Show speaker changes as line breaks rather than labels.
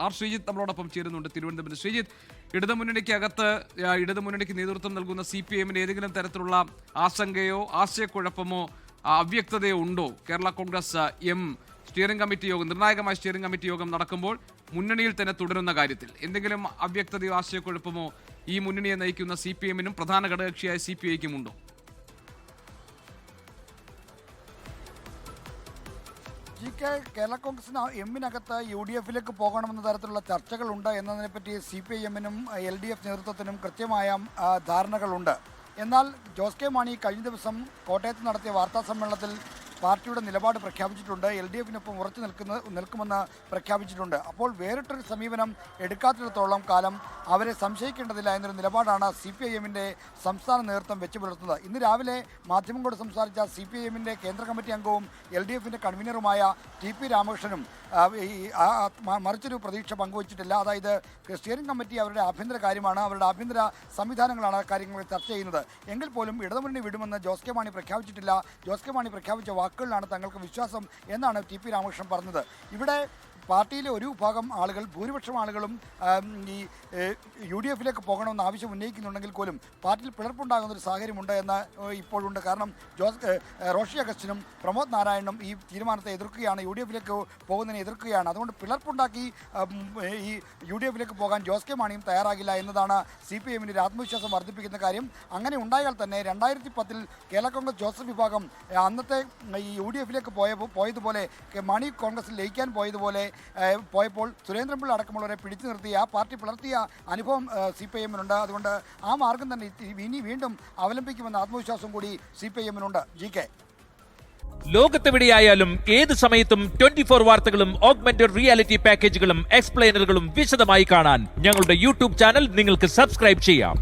R Sreejith നമ്മളോടൊപ്പം ചേരുന്നുണ്ട് തിരുവനന്തപുരം. ശ്രീജിത്ത്, ഇടതുമുന്നണിക്ക് നേതൃത്വം നൽകുന്ന CPIM ഏതെങ്കിലും തരത്തിലുള്ള ആശങ്കയോ ആശയക്കുഴപ്പമോ അവ്യക്തതയോ ഉണ്ടോ? കേരള കോൺഗ്രസ് സ്റ്റിയറിംഗ് കമ്മിറ്റി യോഗം, നിർണായകമായ സ്റ്റിയറിംഗ് കമ്മിറ്റി യോഗം നടക്കുമ്പോൾ മുന്നണിയിൽ തന്നെ തുടരുന്ന കാര്യത്തിൽ എന്തെങ്കിലും അവ്യക്തതയോ ആശയക്കുഴപ്പമോ ഈ മുന്നണിയെ നയിക്കുന്ന CPIM-നും പ്രധാന ഘടകകക്ഷിയായ CPI-ക്കും ഉണ്ടോ?
കേരള കോൺഗ്രസിന് എമ്മിനകത്ത് UDF-ലേക്ക് പോകണമെന്ന തരത്തിലുള്ള ചർച്ചകളുണ്ട് എന്നതിനെപ്പറ്റി CPIM-നും LDF നേതൃത്വത്തിനും കൃത്യമായ ധാരണകളുണ്ട്. എന്നാൽ ജോസ് കെ മാണി കഴിഞ്ഞ ദിവസം കോട്ടയത്ത് നടത്തിയ വാർത്താ സമ്മേളനത്തിൽ പാർട്ടിയുടെ നിലപാട് പ്രഖ്യാപിച്ചിട്ടുണ്ട്. LDF-നൊപ്പം ഉറച്ചു നിൽക്കുമെന്ന് പ്രഖ്യാപിച്ചിട്ടുണ്ട്. അപ്പോൾ വേറിട്ടൊരു സമീപനം എടുക്കാത്തിടത്തോളം കാലം അവരെ സംശയിക്കേണ്ടതില്ല എന്നൊരു നിലപാടാണ് CPIM-ന്റെ സംസ്ഥാന നേതൃത്വം വെച്ചു പുലർത്തുന്നത്. ഇന്ന് രാവിലെ മാധ്യമങ്ങളോട് സംസാരിച്ച CPIM-ന്റെ കേന്ദ്ര കമ്മിറ്റി അംഗവും LDF-ന്റെ കൺവീനറുമായ TP രാമകൃഷ്ണനും മറിച്ചൊരു പ്രതീക്ഷ പങ്കുവച്ചിട്ടില്ല. അതായത് സ്റ്റിയറിംഗ് കമ്മിറ്റി അവരുടെ ആഭ്യന്തര കാര്യമാണ്, അവരുടെ ആഭ്യന്തര സംവിധാനങ്ങളാണ് കാര്യങ്ങൾ ചർച്ച ചെയ്യുന്നത്. എങ്കിൽ പോലും ഇടതുമുന്നണി വിടുമെന്ന് ജോസ് കെ മാണി പ്രഖ്യാപിച്ചിട്ടില്ല. ജോസ് കെ മാണി പ്രഖ്യാപിച്ച വാക്കുകളിലാണ് തങ്ങൾക്ക് വിശ്വാസം എന്നാണ് TP രാമകൃഷ്ണൻ പറഞ്ഞത്. ഇവിടെ പാർട്ടിയിലെ ഒരു വിഭാഗം ആളുകൾ, ഭൂരിപക്ഷം ആളുകളും ഈ UDF-ലേക്ക് പോകണമെന്ന് ആവശ്യം ഉന്നയിക്കുന്നുണ്ടെങ്കിൽ പോലും പാർട്ടിയിൽ പിളർപ്പുണ്ടാകുന്നൊരു സാഹചര്യമുണ്ട് എന്ന് ഇപ്പോഴുണ്ട്. കാരണം റോഷി അഗസ്റ്റിനും പ്രമോദ് നാരായണനും ഈ തീരുമാനത്തെ എതിർക്കുകയാണ്, UDF-ലേക്ക് പോകുന്നതിനെ എതിർക്കുകയാണ്. അതുകൊണ്ട് പിളർപ്പുണ്ടാക്കി ഈ UDF-ലേക്ക് പോകാൻ ജോസ് കെ മാണിയും തയ്യാറാകില്ല എന്നതാണ് CPIM-ന്റെ ഒരു ആത്മവിശ്വാസം വർദ്ധിപ്പിക്കുന്ന കാര്യം. അങ്ങനെ ഉണ്ടായാൽ തന്നെ 2010 കേരള കോൺഗ്രസ് ജോസഫ് വിഭാഗം അന്നത്തെ ഈ UDF-ലേക്ക് പോയതുപോലെ മാണി കോൺഗ്രസിൽ ലയിക്കാൻ പോയപ്പോൾ സുരേന്ദ്രൻപിള്ള അടക്കമുള്ളവരെ പിടിച്ചു നിർത്തി ആ പാർട്ടി പിളർത്തിയ അനുഭവം CPIM-നുണ്ട്. അതുകൊണ്ട് ആ മാർഗം തന്നെ ഇനി വീണ്ടും അവലംബിക്കുമെന്ന ആത്മവിശ്വാസം കൂടി CPIM-നുണ്ട്. GK,
ലോകത്തെവിടെയായാലും ഏത് സമയത്തും 24 വാർത്തകളും ഓഗ്മെന്റഡ് റിയാലിറ്റി പാക്കേജുകളും എക്സ്പ്ലെയിനറുകളും വിശദമായി കാണാൻ ഞങ്ങളുടെ YouTube ചാനൽ നിങ്ങൾക്ക് സബ്സ്ക്രൈബ് ചെയ്യാം.